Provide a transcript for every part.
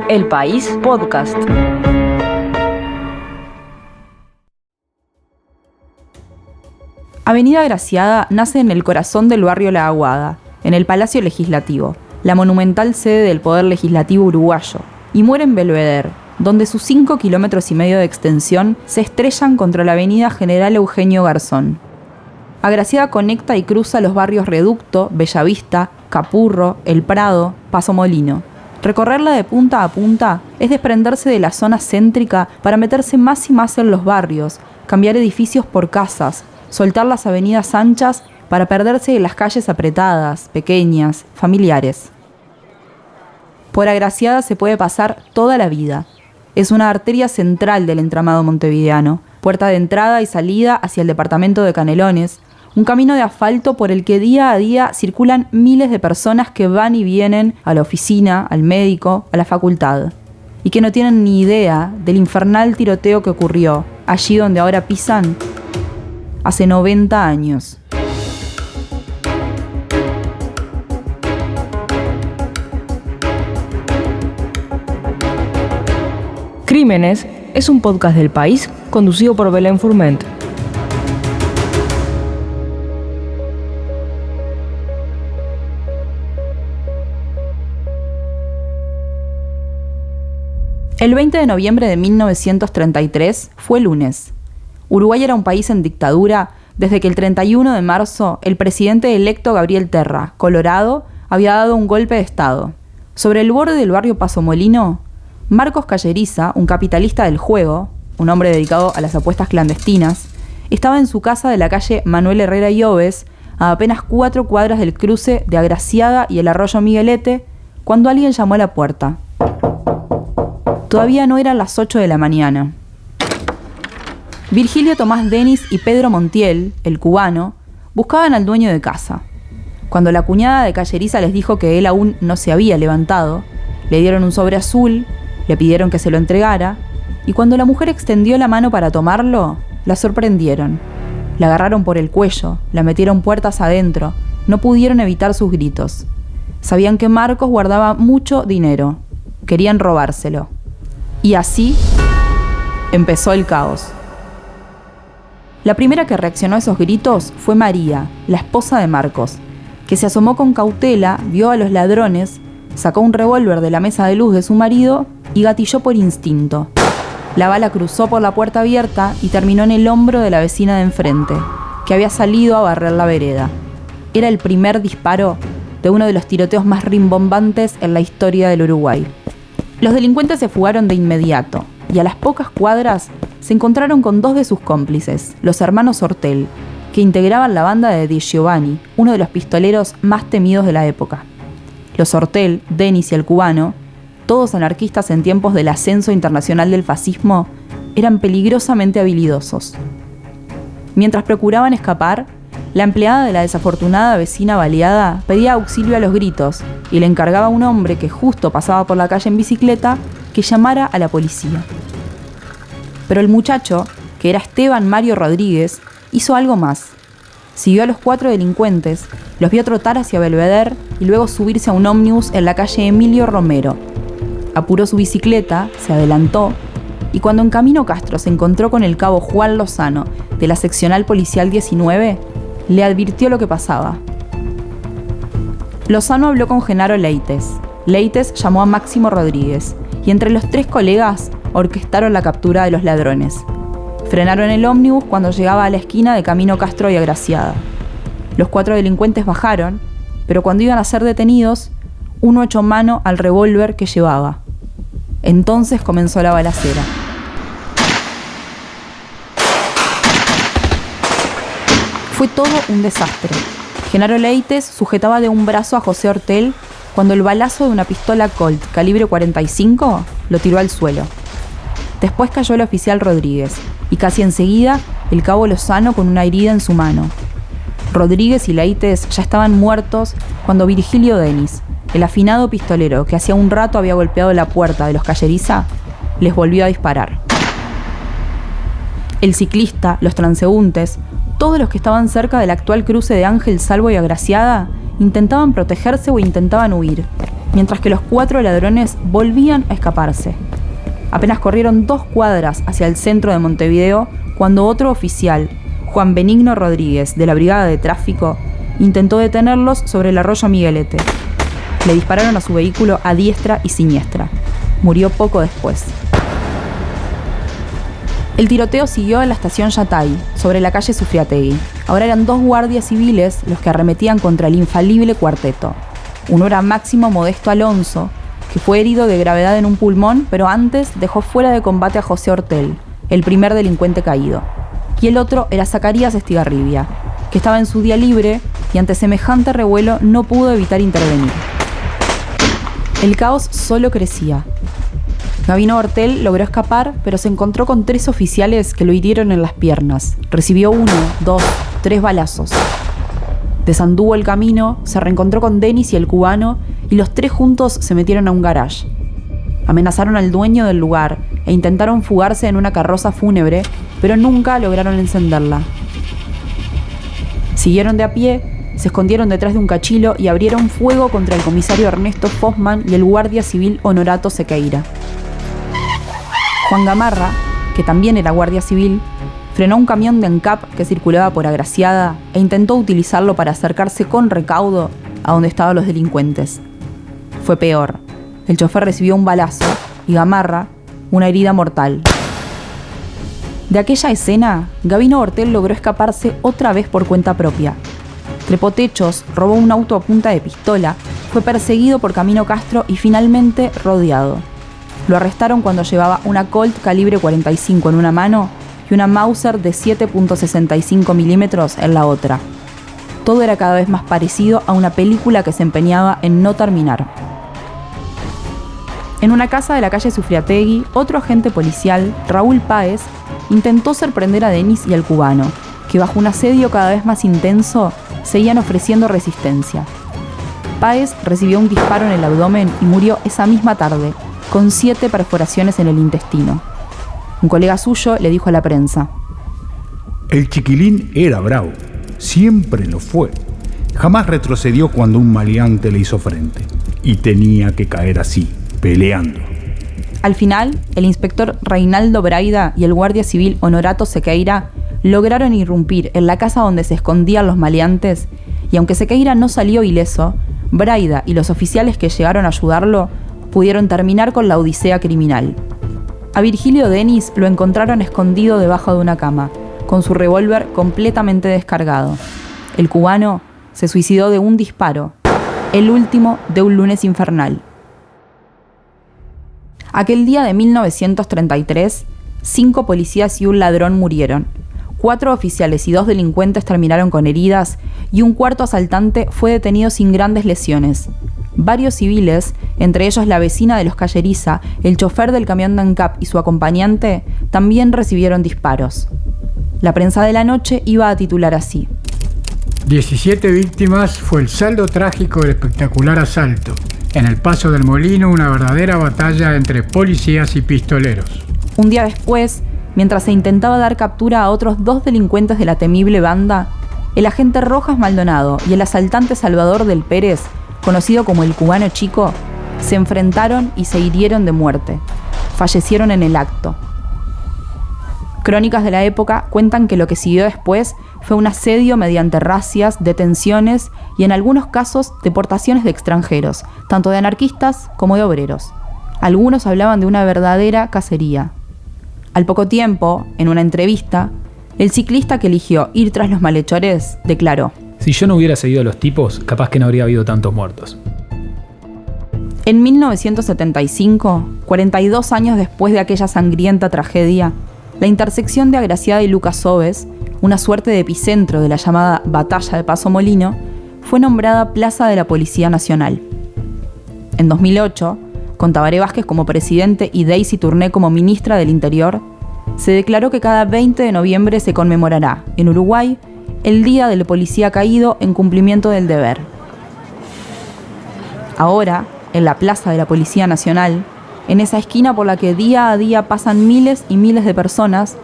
El País Podcast. Avenida Graciada nace en el corazón del barrio La Aguada, en el Palacio Legislativo, la monumental sede del Poder Legislativo uruguayo, y muere en Belvedere, donde sus 5,5 kilómetros de extensión se estrellan contra la avenida General Eugenio Garzón. Agraciada conecta y cruza los barrios Reducto, Bellavista, Capurro, El Prado, Paso Molino. Recorrerla de punta a punta es desprenderse de la zona céntrica para meterse más y más en los barrios, cambiar edificios por casas, soltar las avenidas anchas para perderse en las calles apretadas, pequeñas, familiares. Por Agraciada se puede pasar toda la vida. Es una arteria central del entramado montevideano, puerta de entrada y salida hacia el departamento de Canelones, un camino de asfalto por el que día a día circulan miles de personas que van y vienen a la oficina, al médico, a la facultad, y que no tienen ni idea del infernal tiroteo que ocurrió allí donde ahora pisan hace 90 años. Crímenes es un podcast del País conducido por Belén Furment. El 20 de noviembre de 1933 fue lunes. Uruguay era un país en dictadura desde que el 31 de marzo el presidente electo Gabriel Terra, Colorado, había dado un golpe de Estado. Sobre el borde del barrio Paso Molino, Marcos Calleriza, un capitalista del juego, un hombre dedicado a las apuestas clandestinas, estaba en su casa de la calle Manuel Herrera y Oves, a apenas 4 cuadras del cruce de Agraciada y el arroyo Miguelete, cuando alguien llamó a la puerta. Todavía no eran las 8 de la mañana. Virgilio Tomás Denis y Pedro Montiel, el cubano, buscaban al dueño de casa. Cuando la cuñada de Calleriza les dijo que él aún no se había levantado, le dieron un sobre azul, le pidieron que se lo entregara, y cuando la mujer extendió la mano para tomarlo, la sorprendieron. La agarraron por el cuello, la metieron puertas adentro, no pudieron evitar sus gritos. Sabían que Marcos guardaba mucho dinero, querían robárselo. Y así empezó el caos. La primera que reaccionó a esos gritos fue María, la esposa de Marcos, que se asomó con cautela, vio a los ladrones, sacó un revólver de la mesa de luz de su marido y gatilló por instinto. La bala cruzó por la puerta abierta y terminó en el hombro de la vecina de enfrente, que había salido a barrer la vereda. Era el primer disparo de uno de los tiroteos más rimbombantes en la historia del Uruguay. Los delincuentes se fugaron de inmediato y a las pocas cuadras se encontraron con 2 de sus cómplices, los hermanos Hortel, que integraban la banda de Di Giovanni, uno de los pistoleros más temidos de la época. Los Hortel, Denis y el cubano, todos anarquistas en tiempos del ascenso internacional del fascismo, eran peligrosamente habilidosos. Mientras procuraban escapar, la empleada de la desafortunada vecina baleada pedía auxilio a los gritos y le encargaba a un hombre que justo pasaba por la calle en bicicleta que llamara a la policía. Pero el muchacho, que era Esteban Mario Rodríguez, hizo algo más. Siguió a los 4 delincuentes, los vio trotar hacia Belvedere y luego subirse a un ómnibus en la calle Emilio Romero. Apuró su bicicleta, se adelantó, y cuando en Camino Castro se encontró con el cabo Juan Lozano de la seccional policial 19, le advirtió lo que pasaba. Lozano habló con Genaro Leites. Leites llamó a Máximo Rodríguez, y entre los 3 colegas orquestaron la captura de los ladrones. Frenaron el ómnibus cuando llegaba a la esquina de Camino Castro y Agraciada. Los 4 delincuentes bajaron, pero cuando iban a ser detenidos, uno echó mano al revólver que llevaba. Entonces comenzó la balacera. Fue todo un desastre. Genaro Leites sujetaba de un brazo a José Hortel cuando el balazo de una pistola Colt calibre 45 lo tiró al suelo. Después cayó el oficial Rodríguez y casi enseguida el cabo Lozano con una herida en su mano. Rodríguez y Leites ya estaban muertos cuando Virgilio Denis, el afinado pistolero que hacía un rato había golpeado la puerta de los Calleriza, les volvió a disparar. El ciclista, los transeúntes, todos los que estaban cerca del actual cruce de Ángel Salvo y Agraciada, intentaban protegerse o intentaban huir, mientras que los 4 ladrones volvían a escaparse. Apenas corrieron 2 cuadras hacia el centro de Montevideo cuando otro oficial, Juan Benigno Rodríguez, de la Brigada de Tráfico, intentó detenerlos sobre el arroyo Miguelete. Le dispararon a su vehículo a diestra y siniestra. Murió poco después. El tiroteo siguió en la estación Yatay, sobre la calle Sufriategui. Ahora eran 2 guardias civiles los que arremetían contra el infalible cuarteto. Uno era Máximo Modesto Alonso, que fue herido de gravedad en un pulmón, pero antes dejó fuera de combate a José Hortel, el primer delincuente caído. Y el otro era Zacarías Estigarribia, que estaba en su día libre y ante semejante revuelo no pudo evitar intervenir. El caos solo crecía. Gabino Hortel logró escapar, pero se encontró con 3 oficiales que lo hirieron en las piernas. Recibió 1, 2, 3 balazos. Desanduvo el camino, se reencontró con Denis y el cubano, y los 3 juntos se metieron a un garage. Amenazaron al dueño del lugar e intentaron fugarse en una carroza fúnebre, pero nunca lograron encenderla. Siguieron de a pie, se escondieron detrás de un cachilo y abrieron fuego contra el comisario Ernesto Fossman y el guardia civil Honorato Sequeira. Juan Gamarra, que también era guardia civil, frenó un camión de ANCAP que circulaba por Agraciada e intentó utilizarlo para acercarse con recaudo a donde estaban los delincuentes. Fue peor. El chofer recibió un balazo y Gamarra una herida mortal. De aquella escena, Gabino Hortel logró escaparse otra vez por cuenta propia. Trepó techos, robó un auto a punta de pistola, fue perseguido por Camino Castro y finalmente rodeado. Lo arrestaron cuando llevaba una Colt calibre 45 en una mano y una Mauser de 7.65 milímetros en la otra. Todo era cada vez más parecido a una película que se empeñaba en no terminar. En una casa de la calle Sufriategui, otro agente policial, Raúl Páez, intentó sorprender a Denis y al cubano, que bajo un asedio cada vez más intenso seguían ofreciendo resistencia. Páez recibió un disparo en el abdomen y murió esa misma tarde, con 7 perforaciones en el intestino. Un colega suyo le dijo a la prensa: El chiquilín era bravo, siempre lo fue. Jamás retrocedió cuando un maleante le hizo frente. Y tenía que caer así, peleando. Al final, el inspector Reinaldo Braida y el guardia civil Honorato Sequeira lograron irrumpir en la casa donde se escondían los maleantes, y aunque Sequeira no salió ileso, Braida y los oficiales que llegaron a ayudarlo pudieron terminar con la odisea criminal. A Virgilio Denis lo encontraron escondido debajo de una cama, con su revólver completamente descargado. El cubano se suicidó de un disparo, el último de un lunes infernal. Aquel día de 1933, 5 policías y un ladrón murieron. 4 oficiales y 2 delincuentes terminaron con heridas y un cuarto asaltante fue detenido sin grandes lesiones. Varios civiles, entre ellos la vecina de los Calleriza, el chofer del camión de ANCAP y su acompañante, también recibieron disparos. La prensa de la noche iba a titular así: 17 víctimas fue el saldo trágico del espectacular asalto. En el Paso del Molino, una verdadera batalla entre policías y pistoleros. Un día después, mientras se intentaba dar captura a otros 2 delincuentes de la temible banda, el agente Rojas Maldonado y el asaltante Salvador del Pérez, conocido como el Cubano Chico, se enfrentaron y se hirieron de muerte. Fallecieron en el acto. Crónicas de la época cuentan que lo que siguió después fue un asedio mediante razias, detenciones y en algunos casos deportaciones de extranjeros, tanto de anarquistas como de obreros. Algunos hablaban de una verdadera cacería. Al poco tiempo, en una entrevista, el ciclista que eligió ir tras los malhechores declaró: Si yo no hubiera seguido a los tipos, capaz que no habría habido tantos muertos. En 1975, 42 años después de aquella sangrienta tragedia, la intersección de Agraciada y Lucas Oves, una suerte de epicentro de la llamada Batalla de Paso Molino, fue nombrada Plaza de la Policía Nacional. En 2008, con Tabaré Vázquez como presidente y Daisy Tourné como ministra del Interior, se declaró que cada 20 de noviembre se conmemorará, en Uruguay, el Día del Policía Caído en cumplimiento del deber. Ahora, en la Plaza de la Policía Nacional, en esa esquina por la que día a día pasan miles y miles de personas,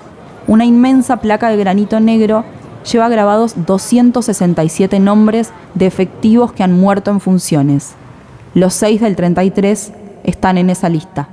una inmensa placa de granito negro lleva grabados 267 nombres de efectivos que han muerto en funciones. Los 6 del 33 están en esa lista.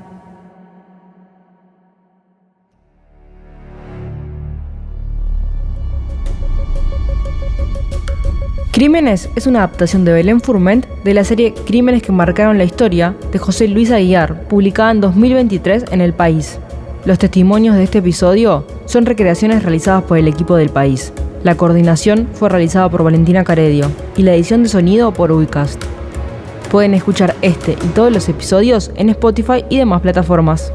Crímenes es una adaptación de Belén Fourment de la serie Crímenes que marcaron la historia de José Luis Aguiar, publicada en 2023 en El País. Los testimonios de este episodio son recreaciones realizadas por el equipo del País. La coordinación fue realizada por Valentina Caredio y la edición de sonido por Uicast. Pueden escuchar este y todos los episodios en Spotify y demás plataformas.